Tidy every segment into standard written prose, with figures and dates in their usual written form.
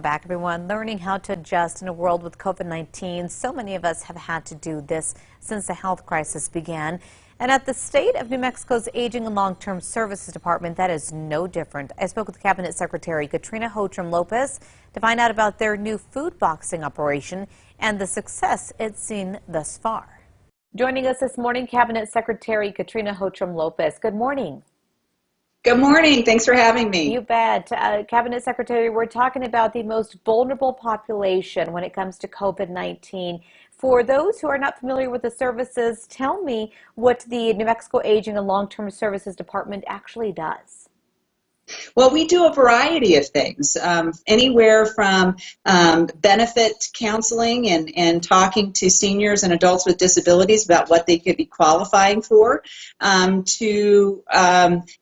Back, everyone. Learning how to adjust in a world with COVID-19. So many of us have had to do this since the health crisis began. And at the state of New Mexico's Aging and Long-Term Services Department, that is no different. I spoke with Cabinet Secretary Katrina Hocham-Lopez to find out about their new food boxing operation and the success it's seen thus far. Joining us this morning, Cabinet Secretary Katrina Hocham-Lopez. Good morning. Good morning. Thanks for having me. You bet. Cabinet Secretary, we're talking about the most vulnerable population when it comes to COVID-19. For those who are not familiar with the services, tell me what the New Mexico Aging and Long-Term Services Department actually does. Well, we do a variety of things, anywhere from benefit counseling and talking to seniors and adults with disabilities about what they could be qualifying for, to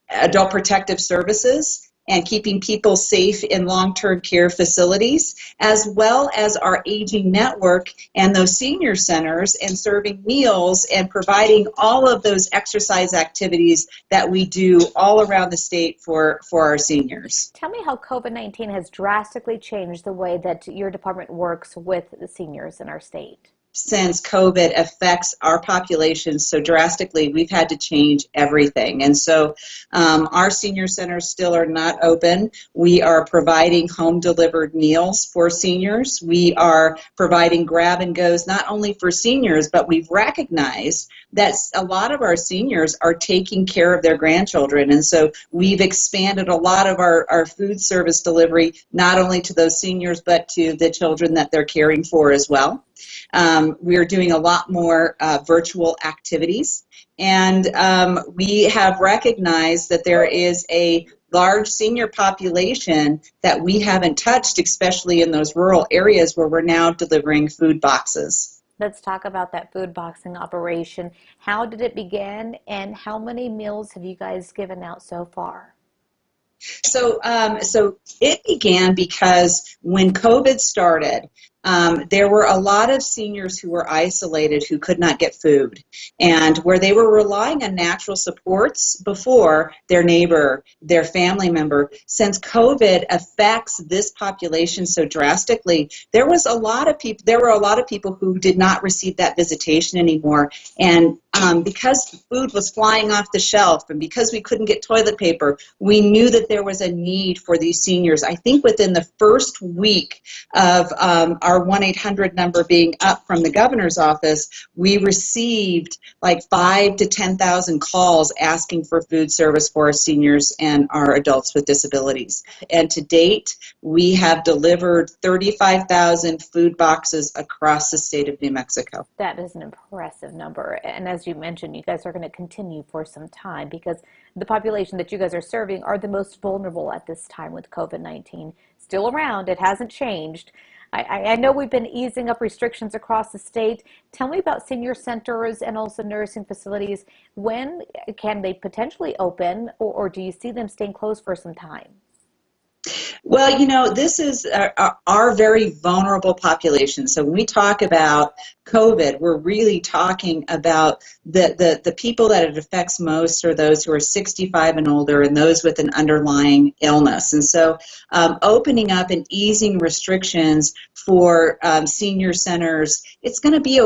adult protective services and keeping people safe in long-term care facilities, as well as our aging network and those senior centers and serving meals and providing all of those exercise activities that we do all around the state for our seniors. Tell me how COVID-19 has drastically changed the way that your department works with the seniors in our state. Since COVID affects our population so drastically, we've had to change everything. And so our senior centers still are not open. We are providing home-delivered meals for seniors. We are providing grab-and-goes not only for seniors, but we've recognized that a lot of our seniors are taking care of their grandchildren. And so we've expanded a lot of our food service delivery, not only to those seniors, but to the children that they're caring for as well. We are doing a lot more virtual activities, and we have recognized that there is a large senior population that we haven't touched, especially in those rural areas where we're now delivering food boxes. Let's talk about that food boxing operation. How did it begin, and how many meals have you guys given out so far? So it began because when COVID started, there were a lot of seniors who were isolated who could not get food, and where they were relying on natural supports before their neighbor, their family member. Since COVID affects this population so drastically, there were a lot of people who did not receive that visitation anymore. And because food was flying off the shelf and because we couldn't get toilet paper, we knew that there was a need for these seniors. I think within the first week of our 1-800 number being up from the governor's office, we received like 5,000 to 10,000 calls asking for food service for our seniors and our adults with disabilities. And to date, we have delivered 35,000 food boxes across the state of New Mexico. That is an impressive number. And as you mentioned, you guys are going to continue for some time because the population that you guys are serving are the most vulnerable at this time with COVID-19. Still around, it hasn't changed. I know we've been easing up restrictions across the state. Tell me about senior centers and also nursing facilities. When can they potentially open, or do you see them staying closed for some time? Well, you know, this is our very vulnerable population. So when we talk about COVID, we're really talking about the people that it affects most are those who are 65 and older and those with an underlying illness. And so opening up and easing restrictions for senior centers, it's going to be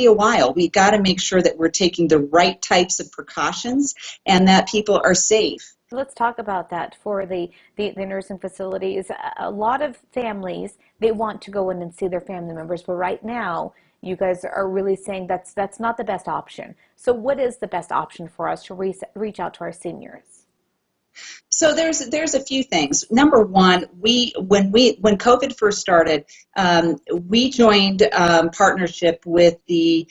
a while. We've got to make sure that we're taking the right types of precautions and that people are safe. Let's talk about that for the nursing facilities. A lot of families, they want to go in and see their family members, but right now you guys are really saying that's not the best option. So what is the best option for us to reach out to our seniors? So there's a few things. Number one, when COVID first started, we joined partnership with the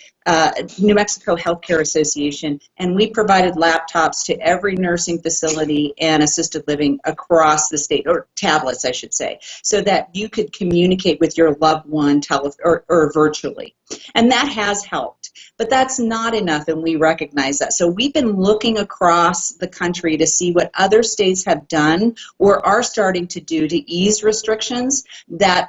New Mexico Healthcare Association, and we provided laptops to every nursing facility and assisted living across the state, or tablets, I should say, so that you could communicate with your loved one or virtually. And that has helped. But that's not enough, and we recognize that. So we've been looking across the country to see what other states have done or are starting to do to ease restrictions that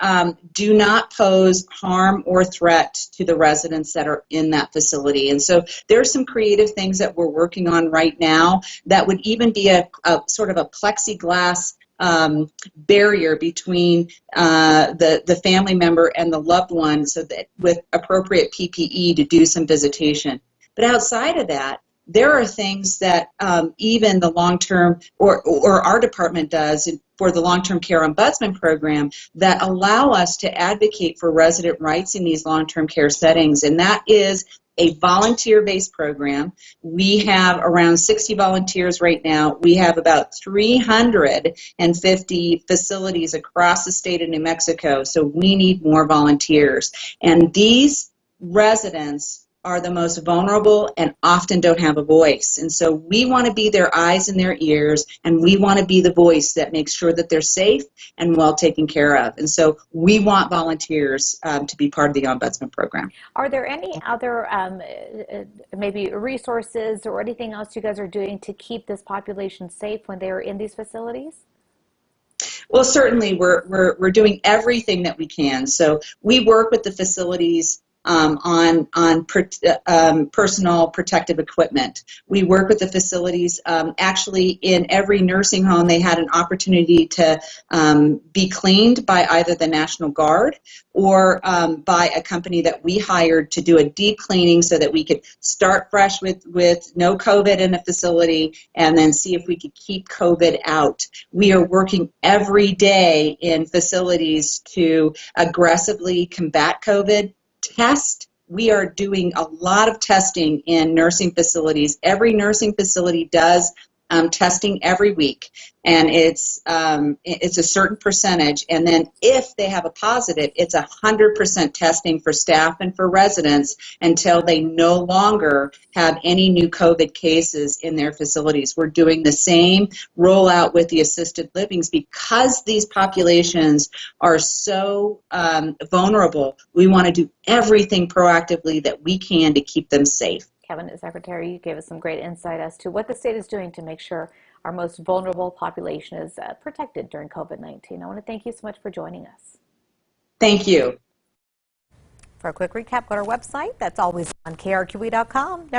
do not pose harm or threat to the residents that are in that facility. And so there's some creative things that we're working on right now that would even be a sort of a plexiglass barrier between the family member and the loved one, so that with appropriate PPE to do some visitation. But outside of that, there are things that even the long-term or our department does for the long-term care ombudsman program that allow us to advocate for resident rights in these long-term care settings, and that is a volunteer-based program. We have around 60 volunteers right now. We have about 350 facilities across the state of New Mexico, so we need more volunteers. And these residents are the most vulnerable and often don't have a voice. And so we want to be their eyes and their ears, and we want to be the voice that makes sure that they're safe and well taken care of. And so we want volunteers to be part of the Ombudsman program. Are there any other maybe resources or anything else you guys are doing to keep this population safe when they are in these facilities? Well, certainly we're doing everything that we can. So we work with the facilities on personal protective equipment. We work with the facilities. Actually, in every nursing home, they had an opportunity to be cleaned by either the National Guard or by a company that we hired to do a deep cleaning so that we could start fresh with no COVID in a facility and then see if we could keep COVID out. We are working every day in facilities to aggressively combat COVID. Test. We are doing a lot of testing in nursing facilities. Every nursing facility does testing every week, and it's a certain percentage. And then if they have a positive, it's 100% testing for staff and for residents until they no longer have any new COVID cases in their facilities. We're doing the same rollout with the assisted livings because these populations are so vulnerable. We want to do everything proactively that we can to keep them safe. Cabinet Secretary, you gave us some great insight as to what the state is doing to make sure our most vulnerable population is protected during COVID-19. I want to thank you so much for joining us. Thank you. For a quick recap, go to our website. That's always on KRQE.com.